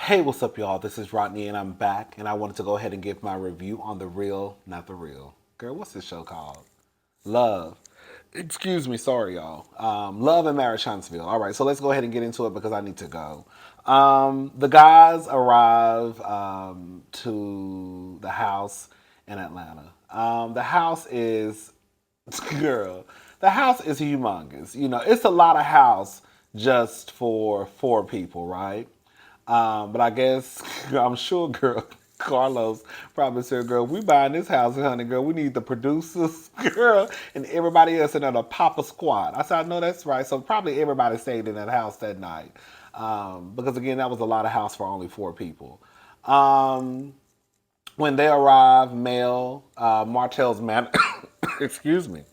Hey, what's up, y'all? This is Rodney, and I'm back, and I wanted to go ahead and give my review on The Real, Not the Real. Girl, what's this show called? Love. Excuse me, sorry, y'all. Love and Marriage Huntsville. All right, so let's go ahead and get into it because I need to go. The guys arrive to the house in Atlanta. The house is, girl, the house is humongous. You know, it's a lot of house just for four people, right? But I guess I'm sure, girl, Carlos probably said, "Girl, we buying this house, honey. Girl, we need the producers, girl, and everybody else in there to pop a squat." I said, "I know that's right." So probably everybody stayed in that house that night, because again, that was a lot of house for only four people. Um, when they arrive, Mel, Martel's man, excuse me,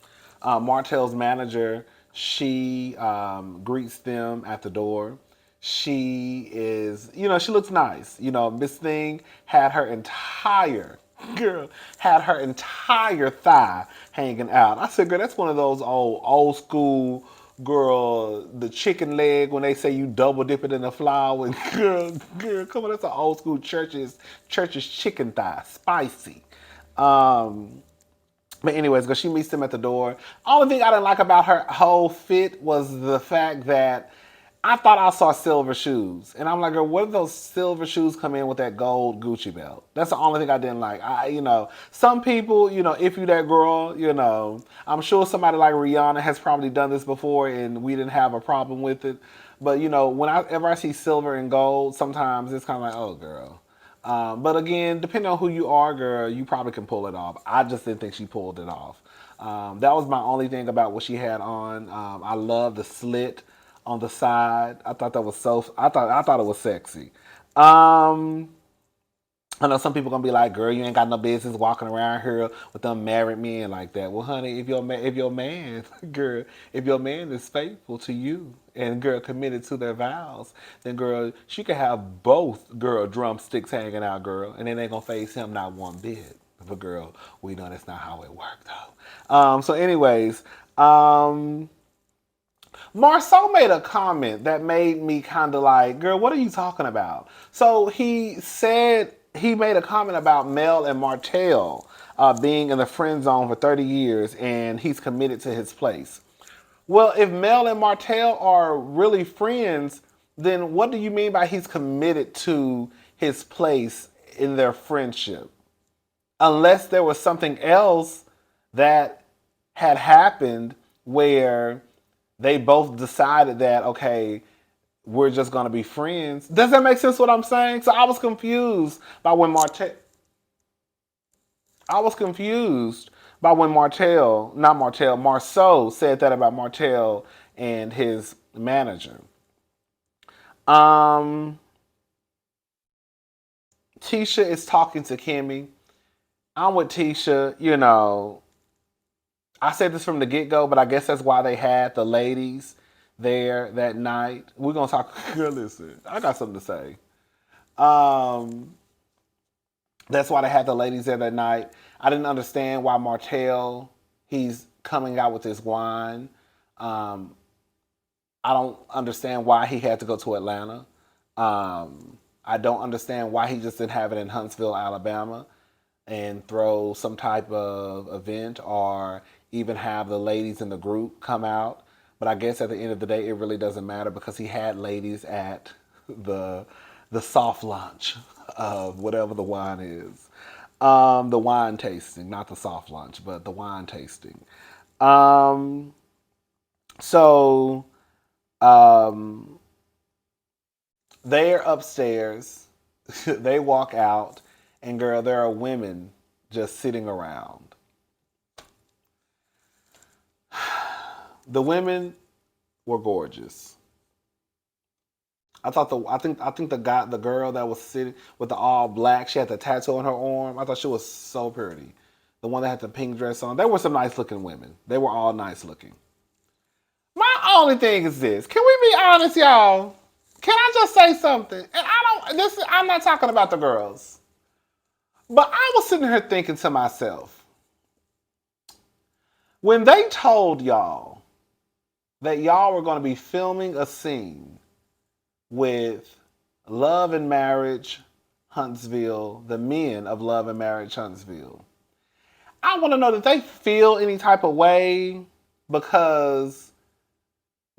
Martel's manager, she greets them at the door. She is, she looks nice. Miss Thing had her entire girl had her entire thigh hanging out. I said, girl, that's one of those old school girl, the chicken leg when they say you double dip it in the flour. And girl, come on, that's an old school church's chicken thigh, spicy. Um, but anyways, because she meets them at the door. Only thing I didn't like about her whole fit was the fact that I thought I saw silver shoes, and I'm like, girl, where did those silver shoes come in with that gold Gucci belt? That's the only thing I didn't like. Some people, if you that girl, I'm sure somebody like Rihanna has probably done this before, and we didn't have a problem with it. But whenever I see silver and gold, sometimes it's kind of like, oh, girl. But again, depending on who you are, girl, you probably can pull it off. I just didn't think she pulled it off. That was my only thing about what she had on. I love the slit on the side. I thought that was so. I thought it was sexy. Um, I know some people gonna be like, "Girl, you ain't got no business walking around here with them married men like that." Well, honey, if your man, girl, if your man is faithful to you and girl committed to their vows, then girl, she could have both girl drumsticks hanging out, girl, and then they gonna face him not one bit. But girl, we know that's not how it worked though. So, anyways, Marceau made a comment that made me kind of like, girl, what are you talking about? So he said he made a comment about Mel and Martel being in the friend zone for 30 years and he's committed to his place. Well, if Mel and Martel are really friends, then what do you mean by he's committed to his place in their friendship? Unless there was something else that had happened where they both decided that, okay, we're just gonna be friends. Does that make sense what I'm saying? So I was confused by when Marceau said that about Martel and his manager. Um Tisha is talking to Kimmy. I'm with Tisha, I said this from the get go, but I guess that's why they had the ladies there that night. We're gonna talk. Listen, I got something to say. Um, that's why they had the ladies there that night. I didn't understand why Martel he's coming out with his wine. Um, I don't understand why he had to go to Atlanta. I don't understand why he just didn't have it in Huntsville, Alabama, and throw some type of event or even have the ladies in the group come out. But I guess at the end of the day, it really doesn't matter because he had ladies at the the soft launch of whatever the wine is. The wine tasting, not the soft lunch, but the wine tasting. Um, so um, they're upstairs. They walk out, and girl, there are women just sitting around. The women were gorgeous. I think the girl that was sitting with the all black, she had the tattoo on her arm. I thought she was so pretty. The one that had the pink dress on. There were some nice looking women. They were all nice looking. My only thing is this. Can we be honest, y'all? Can I just say something? And I'm not talking about the girls. But I was sitting here thinking to myself, when they told y'all that y'all were going to be filming a scene with Love and Marriage Huntsville, the men of Love and Marriage Huntsville. I want to know, that they feel any type of way, because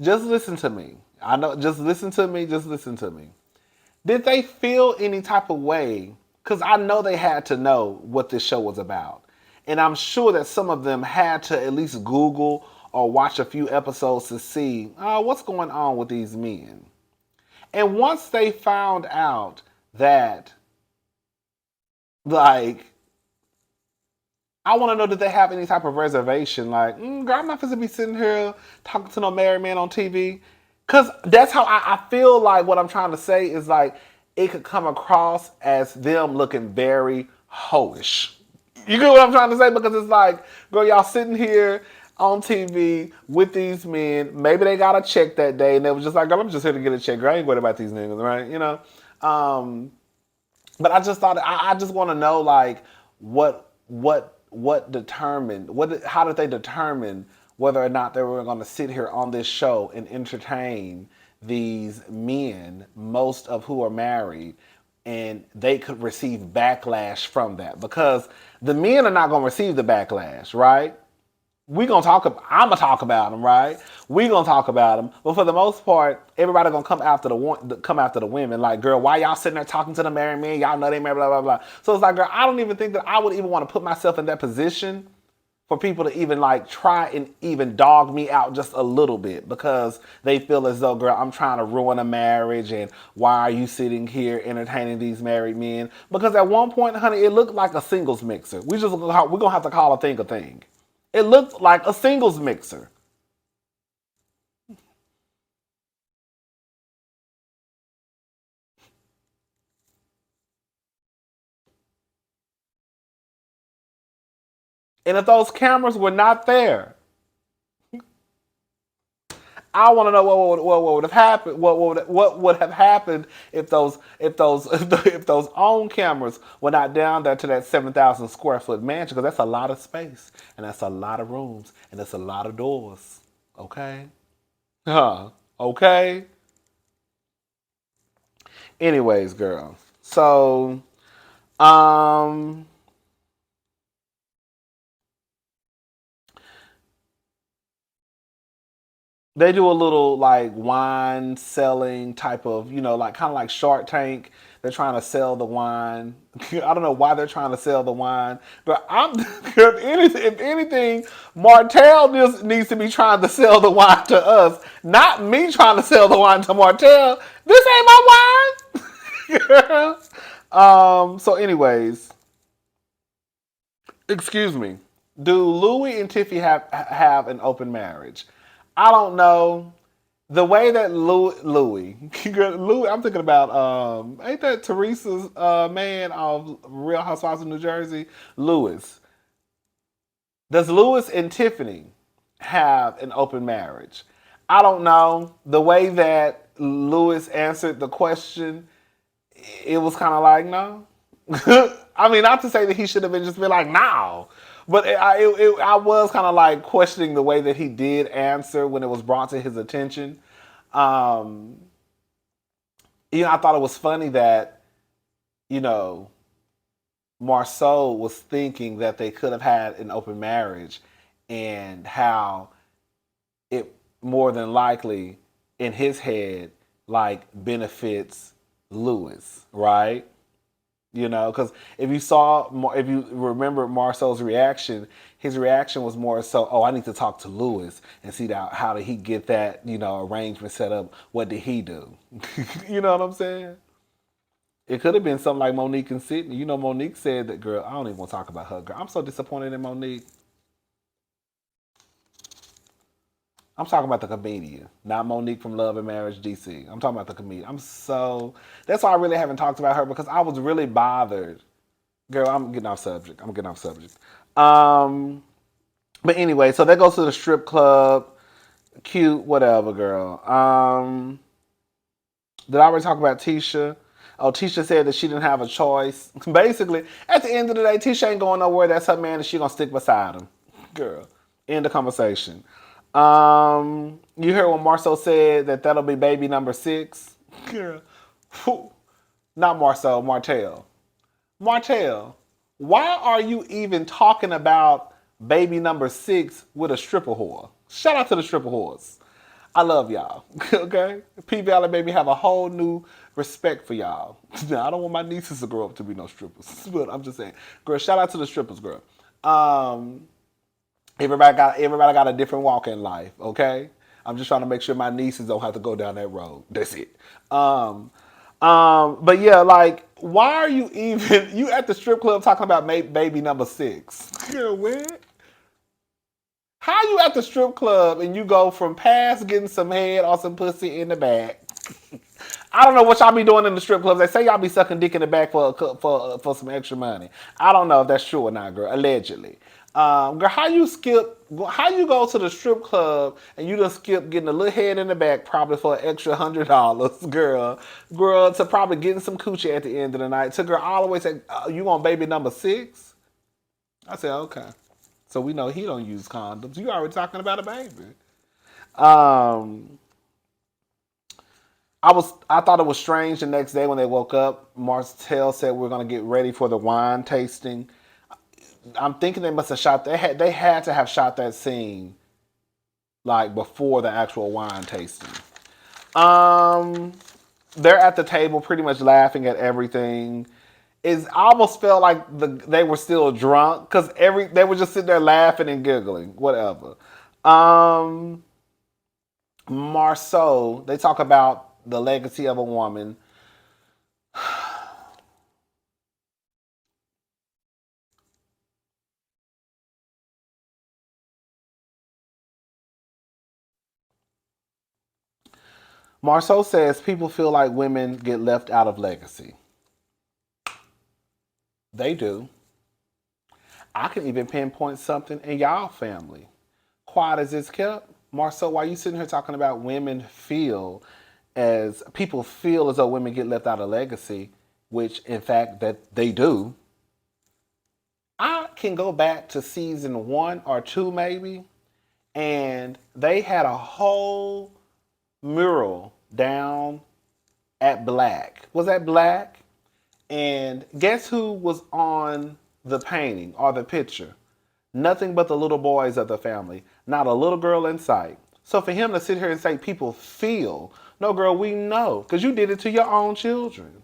just listen to me. I know, just listen to me, just listen to me. Did they feel any type of way? Because I know they had to know what this show was about. And I'm sure that some of them had to at least Google or watch a few episodes to see what's going on with these men. And once they found out that, like, I want to know, did they have any type of reservation? Like, girl, I'm not supposed to be sitting here talking to no married man on TV. Because that's how I feel like what I'm trying to say is like, it could come across as them looking very hoish. You get what I'm trying to say? Because it's like, girl, y'all sitting here on TV with these men. Maybe they got a check that day, and they was just like, girl, I'm just here to get a check. Girl, I ain't worried about these niggas, right? You know? But I just thought, I just want to know, like, what determined, how did they determine whether or not they were going to sit here on this show and entertain these men, most of who are married, and they could receive backlash from that? Because the men are not going to receive the backlash, right? I'm gonna talk about them, right? We gonna talk about them, but for the most part, everybody gonna come after the women. Like, girl, why y'all sitting there talking to the married men? Y'all know they married, blah blah blah. So it's like, girl, I don't even think that I would even want to put myself in that position for people to even like try and even dog me out just a little bit, because they feel as though, girl, I'm trying to ruin a marriage, and why are you sitting here entertaining these married men? Because at one point, honey, it looked like a singles mixer. We're gonna have to call a thing a thing. It looked like a singles mixer. And if those cameras were not there, I want to know what would have happened. What would have happened if those own cameras were not down there to that 7,000 square foot mansion? Because that's a lot of space, and that's a lot of rooms, and that's a lot of doors. Okay, huh? Okay. Anyways, girl. So, um, they do a little like wine selling type of, like kind of like Shark Tank. They're trying to sell the wine. I don't know why they're trying to sell the wine, but if anything, Martel needs to be trying to sell the wine to us, not me trying to sell the wine to Martel. This ain't my wine. So anyways, excuse me. Do Louis and Tiffy have an open marriage? I don't know. The way that Louis, I'm thinking about, ain't that Teresa's man of Real Housewives of New Jersey? Louis. Does Louis and Tiffany have an open marriage? I don't know. The way that Louis answered the question, it was kind of like, no. I mean, not to say that he should have been like, no. But I was kind of like questioning the way that he did answer when it was brought to his attention. Um, I thought it was funny that, you know, Marceau was thinking that they could have had an open marriage, and how it more than likely in his head like benefits Louis, right? Because if you remember Marcel's reaction, his reaction was more so, oh, I need to talk to Louis and see how did he get that, arrangement set up? What did he do? You know what I'm saying? It could have been something like Monique and Sydney. Monique said that, girl, I don't even want to talk about her, girl. I'm so disappointed in Monique. I'm talking about the comedian, not Monique from Love and Marriage DC. I'm talking about the comedian. That's why I really haven't talked about her, because I was really bothered. Girl, I'm getting off subject. But anyway, so that goes to the strip club. Cute, whatever, girl. Did I already talk about Tisha? Oh, Tisha said that she didn't have a choice. Basically, at the end of the day, Tisha ain't going nowhere. That's her man, and she gonna stick beside him. Girl, end the conversation. You heard when Marceau said that that'll be baby number 6? Girl, Not Marcel, Martel. Martel, why are you even talking about baby number 6 with a stripper whore? Shout out to the stripper whores. I love y'all. Okay? P Valley made me have a whole new respect for y'all. Now, I don't want my nieces to grow up to be no strippers, but I'm just saying, girl, shout out to the strippers, girl. Um, everybody got a different walk in life, okay? I'm just trying to make sure my nieces don't have to go down that road. That's it. But yeah, like, why are you even you at the strip club talking about baby number 6? Girl, what? How you at the strip club and you go from past getting some head or some pussy in the back? I don't know what y'all be doing in the strip clubs. They say y'all be sucking dick in the back for some extra money. I don't know if that's true or not, girl. Allegedly. Girl, how you skip? How you go to the strip club and you just skip getting a little head in the back, probably for an extra $100, girl, to probably getting some coochie at the end of the night. To girl all the way say, you want baby number 6? I said, okay. So we know he don't use condoms. You already talking about a baby. Um, I thought it was strange the next day when they woke up. Martel said we're gonna get ready for the wine tasting. I'm thinking they must have shot. They had to have shot that scene like before the actual wine tasting. Um, they're at the table, pretty much laughing at everything. I almost felt like they were still drunk because they were just sitting there laughing and giggling, whatever. Marceau, they talk about the legacy of a woman. Marceau says people feel like women get left out of legacy. They do. I can even pinpoint something in y'all family. Quiet as it's kept. Marceau, why you sitting here talking about people feel as though women get left out of legacy, which in fact that they do. I can go back to season 1 or 2 maybe, and they had a whole mural down at Black. Was that Black? And guess who was on the painting or the picture? Nothing but the little boys of the family. Not a little girl in sight. So for him to sit here and say people feel, no girl, we know. Because you did it to your own children.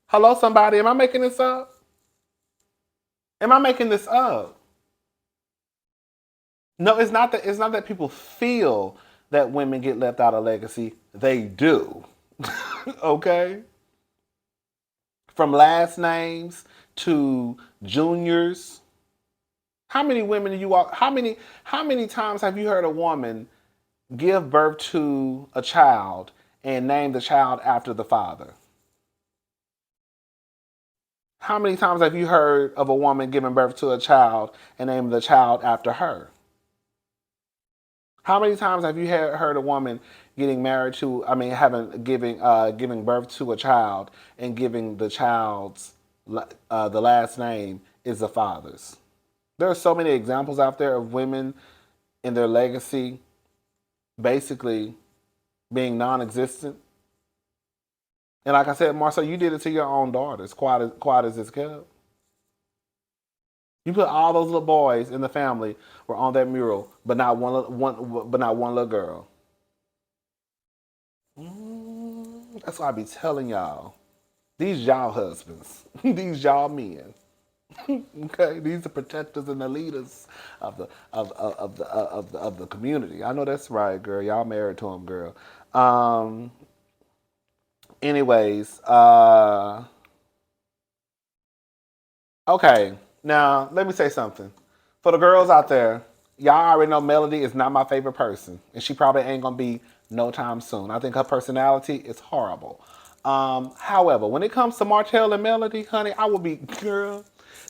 Hello, somebody. Am I making this up? Am I making this up? No, it's not that people feel that women get left out of legacy. They do. Okay? From last names to juniors. How many women do you walk? How many times have you heard a woman give birth to a child and name the child after the father? How many times have you heard of a woman giving birth to a child and naming the child after her? How many times have you heard a woman getting married to? I mean, giving birth to a child and giving the child's the last name is the father's. There are so many examples out there of women in their legacy basically being non-existent. And like I said, Marcel, you did it to your own daughters. Quiet as it's kept. You put all those little boys in the family were on that mural, but not one little girl. That's why I be telling y'all. These y'all husbands, these y'all men. Okay, these are protectors and the leaders of the community. I know that's right, girl. Y'all married to him, girl. Anyways, okay. Now let me say something. For the girls out there, y'all already know Melody is not my favorite person, and she probably ain't gonna be no time soon. I think her personality is horrible. However, when it comes to Martel and Melody, honey, I will be girl.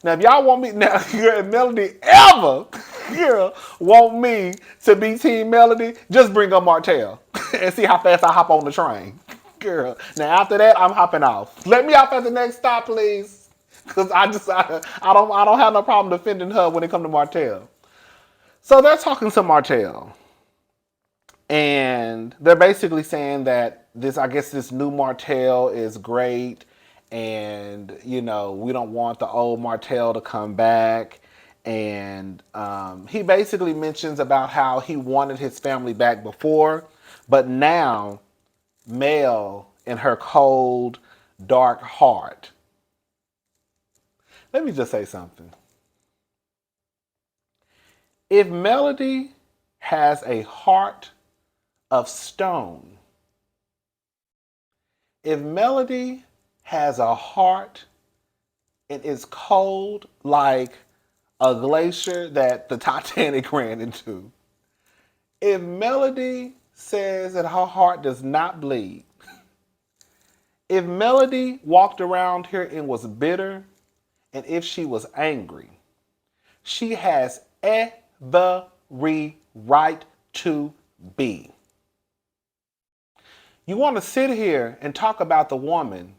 Now, if y'all want me, now, if Melody ever, girl, want me to be Team Melody, just bring up Martel and see how fast I hop on the train. Girl. Now, after that, I'm hopping off. Let me off at the next stop, please. Because I don't have no problem defending her when it comes to Martel. So they're talking to Martel. And they're basically saying that I guess this new Martel is great, and we don't want the old Martel to come back. And he basically mentions about how he wanted his family back before, but now Mel, in her cold, dark heart. Let me just say something. If Melody has a heart of stone, if Melody has a heart and is cold like a glacier that the Titanic ran into, if Melody says that her heart does not bleed, if Melody walked around here and was bitter, and if she was angry, she has every right to be. You want to sit here and talk about the woman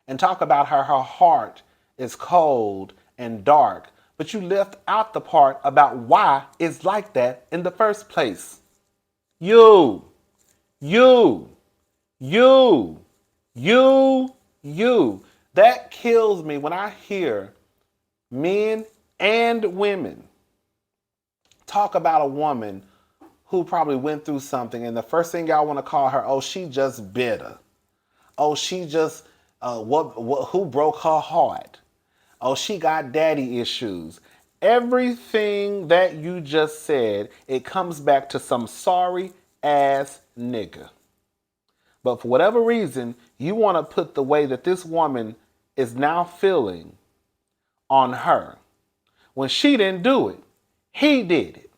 and talk about her heart is cold and dark, but you left out the part about why it's like that in the first place. You. That kills me when I hear men and women talk about a woman who probably went through something, and the first thing y'all want to call her, oh, she just bitter. Oh, she just, who broke her heart? Oh, she got daddy issues. Everything that you just said, it comes back to some sorry ass nigga. But for whatever reason, you want to put the way that this woman is now feeling on her. When she didn't do it, he did it.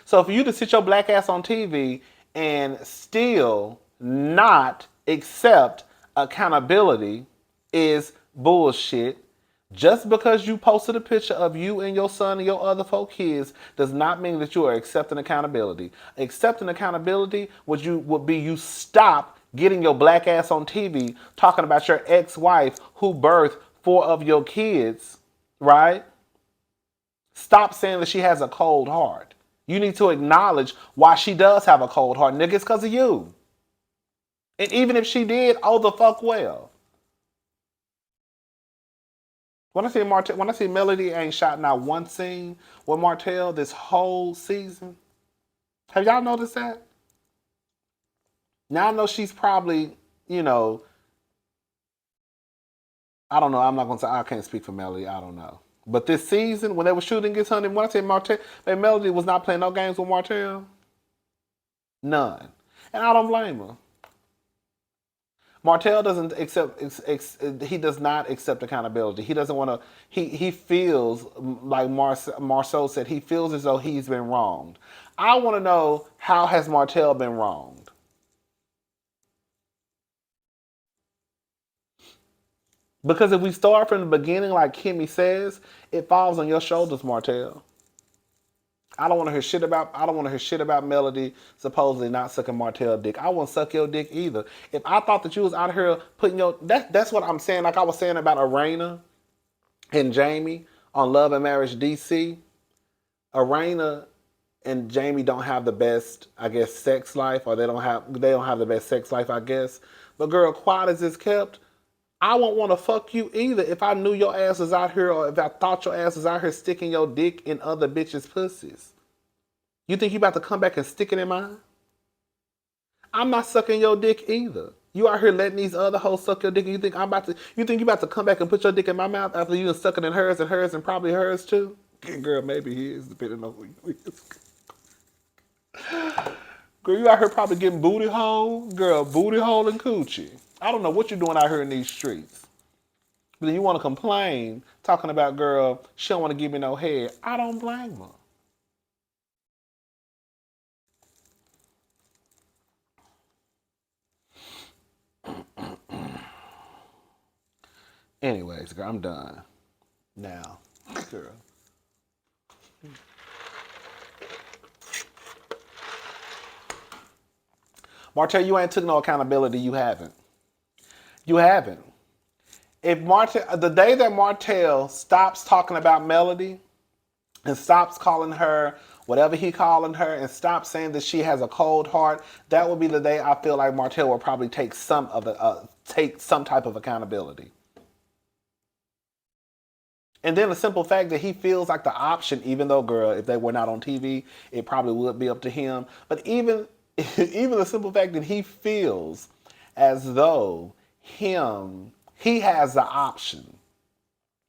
So for you to sit your black ass on TV and still not accept accountability is bullshit. Just because you posted a picture of you and your son and your other 4 kids does not mean that you are accepting accountability. Accepting accountability would be you stop getting your black ass on TV talking about your ex-wife who birthed 4 of your kids, right? Stop saying that she has a cold heart. You need to acknowledge why she does have a cold heart. Nigga, it's because of you. And even if she did, oh the fuck well. When I see Melody ain't shot not one scene with Martel this whole season. Have y'all noticed that? Now I know she's probably, I don't know. I'm not gonna say I can't speak for Melody. I don't know. But this season, when they were shooting against Honey, when I say Martel, Melody was not playing no games with Martel. None. And I don't blame her. Martel doesn't he does not accept accountability. He doesn't want to, he feels, like Marceau said, he feels as though he's been wronged. I want to know, how has Martel been wronged? Because if we start from the beginning, like Kimmy says, it falls on your shoulders, Martel. I don't want to hear shit about Melody supposedly not sucking Martel dick. I won't suck your dick either. If I thought that you was out here putting that's what I'm saying. Like I was saying about Arena and Jamie on Love and Marriage DC. Arena and Jamie don't have the best, I guess, sex life, or they don't have the best sex life, I guess. But girl, quiet as it's kept, I won't want to fuck you either if I knew your ass was out here, or if I thought your ass was out here sticking your dick in other bitches' pussies. You think you about to come back and stick it in mine? I'm not sucking your dick either. You out here letting these other hoes suck your dick, and you think you about to come back and put your dick in my mouth after you done suck it in hers and probably hers too? Girl, maybe he is, depending on who you is. Girl, you out here probably getting booty hole? Girl, booty hole and coochie. I don't know what you're doing out here in these streets. But then you want to complain, talking about, girl, she don't want to give me no head. I don't blame her. Anyways, girl, I'm done. Now, girl. Martel, you ain't took no accountability. You haven't. You haven't. If the day that Martel stops talking about Melody and stops calling her whatever he calling her and stops saying that she has a cold heart, that would be the day I feel like Martel will probably take some type of accountability. And then the simple fact that he feels like the option, even though, girl, if they were not on TV, it probably would be up to him. But even even the simple fact that he feels as though he has the option,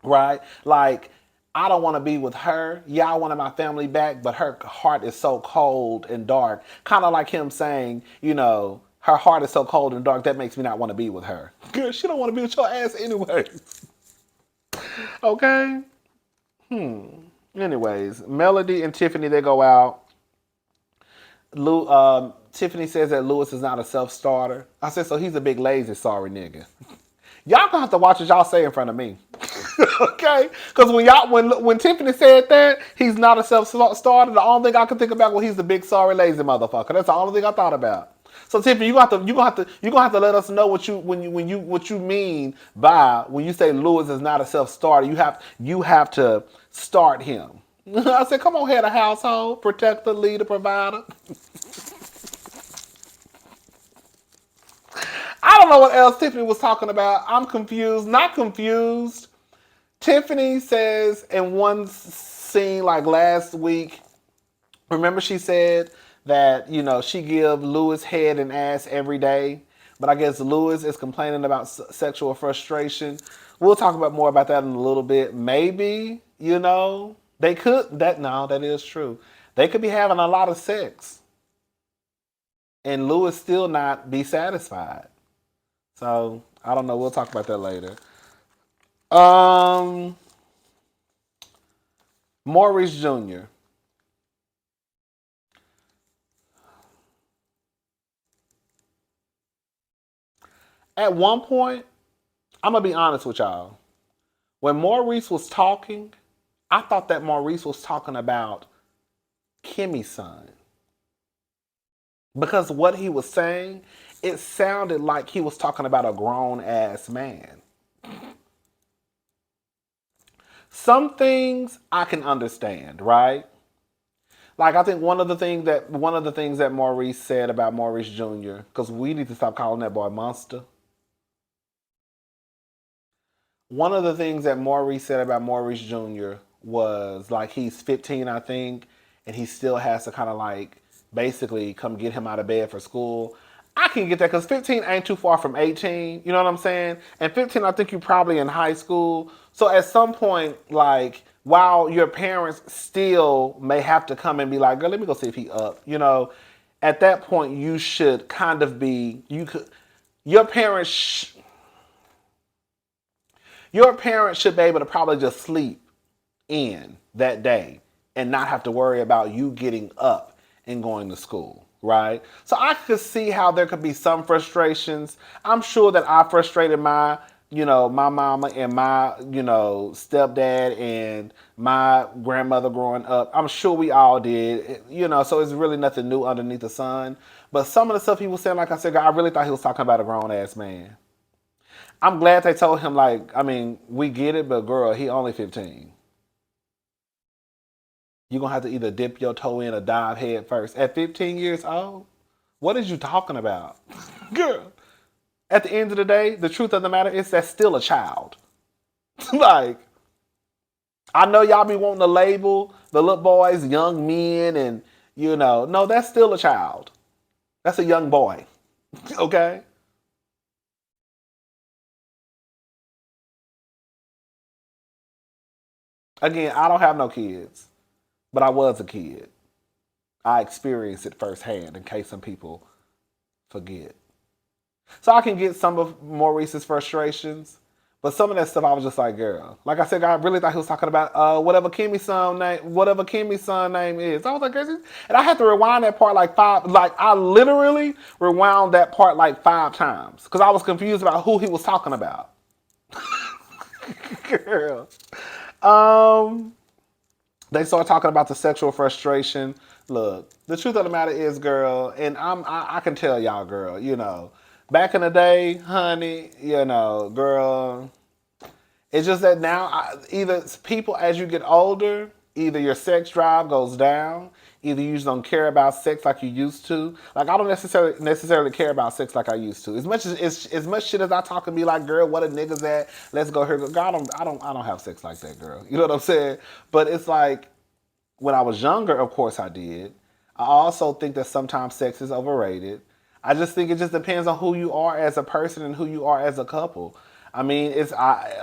right? Like, I don't want to be with her. Yeah, I wanted my family back, but her heart is so cold and dark. Kind of like him saying, her heart is so cold and dark, that makes me not want to be with her. Girl, she don't want to be with your ass anyway. Okay? Anyways, Melody and Tiffany, they go out. Tiffany says that Louis is not a self-starter. I said, so he's a big lazy sorry nigga. Y'all gonna have to watch what y'all say in front of me. Okay? Because when Tiffany said that, he's not a self-starter, the only thing I could think about was he's the big sorry lazy motherfucker. That's the only thing I thought about. So Tiffany, you gonna have to let us know what you mean by when you say Louis is not a self-starter. You have to start him. I said, come on, head of household, protector, leader, provider. I don't know what else Tiffany was talking about. I'm confused. Not confused. Tiffany says in one scene like last week, remember she said that, she give Louis head and ass every day. But I guess Louis is complaining about sexual frustration. We'll talk about more about that in a little bit. Maybe, they could, that is true. They could be having a lot of sex and Louis still not be satisfied. So, I don't know. We'll talk about that later. Maurice Jr. At one point, I'm going to be honest with y'all. When Maurice was talking, I thought that Maurice was talking about Kimmy's son. Because what he was saying, it sounded like he was talking about a grown-ass man. Some things I can understand, right? Like, I think one of the things that Maurice said about Maurice Jr., because we need to stop calling that boy Monster. One of the things that Maurice said about Maurice Jr. was, like, he's 15, I think, and he still has to kind of, like, basically come get him out of bed for school. I can get that because 15 ain't too far from 18. You know what I'm saying? And 15, I think you're probably in high school. So at some point, like, while your parents still may have to come and be like, girl, let me go see if he up. At that point, you should kind of be, your parents should be able to probably just sleep in that day and not have to worry about you getting up and going to school, right? So I could see how there could be some frustrations. I'm sure that I frustrated my mama and my, stepdad and my grandmother growing up. I'm sure we all did, so it's really nothing new underneath the sun. But some of the stuff he was saying, like I said, I really thought he was talking about a grown-ass man. I'm glad they told him, like, I mean, we get it, but girl, he only 15. You're going to have to either dip your toe in or dive head first. At 15 years old? What is you talking about? Girl, at the end of the day, the truth of the matter is that's still a child. Like, I know y'all be wanting to label the little boys young men and, no, that's still a child. That's a young boy. Okay? Again, I don't have no kids, but I was a kid. I experienced it firsthand in case some people forget. So I can get some of Maurice's frustrations, but some of that stuff I was just like, girl. Like I said, I really thought he was talking about whatever Kimmy's son name is. I was like, and I had to rewind that part like I literally rewound that part like 5 times because I was confused about who he was talking about. Girl. They start talking about the sexual frustration. Look, the truth of the matter is, girl, and I can tell y'all, girl, back in the day, honey, girl, it's just that now, either people as you get older, either your sex drive goes down, either you just don't care about sex like you used to. Like I don't necessarily care about sex like I used to. As much shit as I talk and be like, girl, what a niggas at? Let's go here. Girl, I don't have sex like that, girl. You know what I'm saying? But it's like when I was younger, of course I did. I also think that sometimes sex is overrated. I just think it just depends on who you are as a person and who you are as a couple. I mean,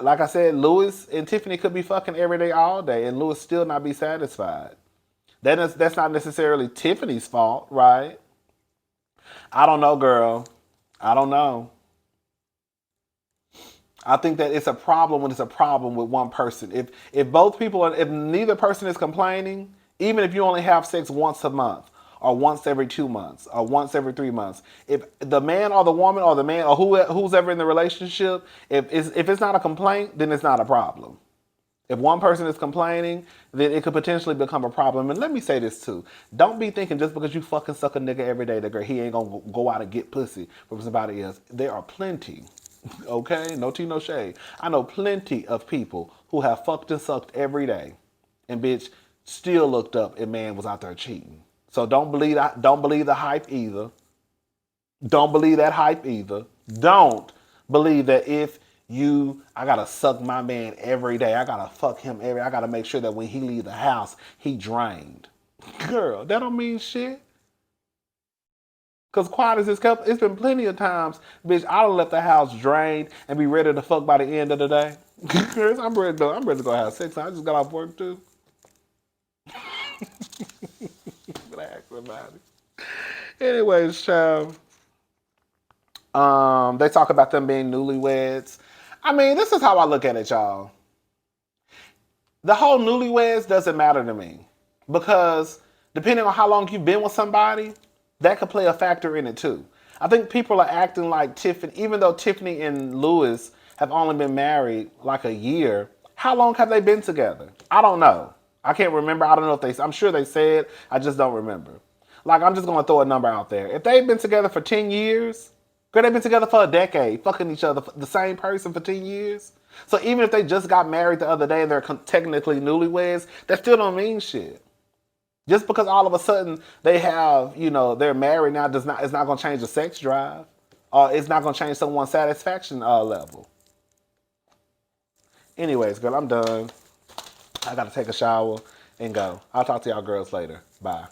like I said, Louis and Tiffany could be fucking every day, all day, and Louis still not be satisfied. That's not necessarily Tiffany's fault, right? I don't know, girl. I don't know. I think that it's a problem when it's a problem with one person. If neither person is complaining, even if you only have sex once a month, or once every 2 months, or once every 3 months, if the man or the woman or the man or who's ever in the relationship, if it's not a complaint, then it's not a problem. If one person is complaining, then it could potentially become a problem. And let me say this too. Don't be thinking just because you fucking suck a nigga every day that he ain't gonna go out and get pussy from somebody else. There are plenty, okay? No tea, no shade. I know plenty of people who have fucked and sucked every day. And bitch still looked up and man was out there cheating. So don't believe the hype either. Don't believe that hype either. Don't believe that I gotta suck my man every day. I gotta fuck him I gotta make sure that when he leave the house, he drained. Girl, that don't mean shit. Cause quiet as it's kept, it's been plenty of times, bitch, I done left the house drained and be ready to fuck by the end of the day. Girl, I'm ready to go have sex. I just got off work too. Relax about it. Anyways, child. They talk about them being newlyweds. I mean, this is how I look at it, y'all. The whole newlyweds doesn't matter to me because depending on how long you've been with somebody, that could play a factor in it too. I think people are acting like Tiffany, even though Tiffany and Louis have only been married like a year. How long have they been together? I don't know. I can't remember. I don't know if I'm sure they said, I just don't remember. Like, I'm just going to throw a number out there. If they've been together for 10 years, girl, they've been together for a decade, fucking each other, the same person for 10 years. So even if they just got married the other day and they're technically newlyweds, that still don't mean shit. Just because all of a sudden they have, they're married now it's not going to change the sex drive. It's not going to change someone's satisfaction level. Anyways, girl, I'm done. I got to take a shower and go. I'll talk to y'all girls later. Bye.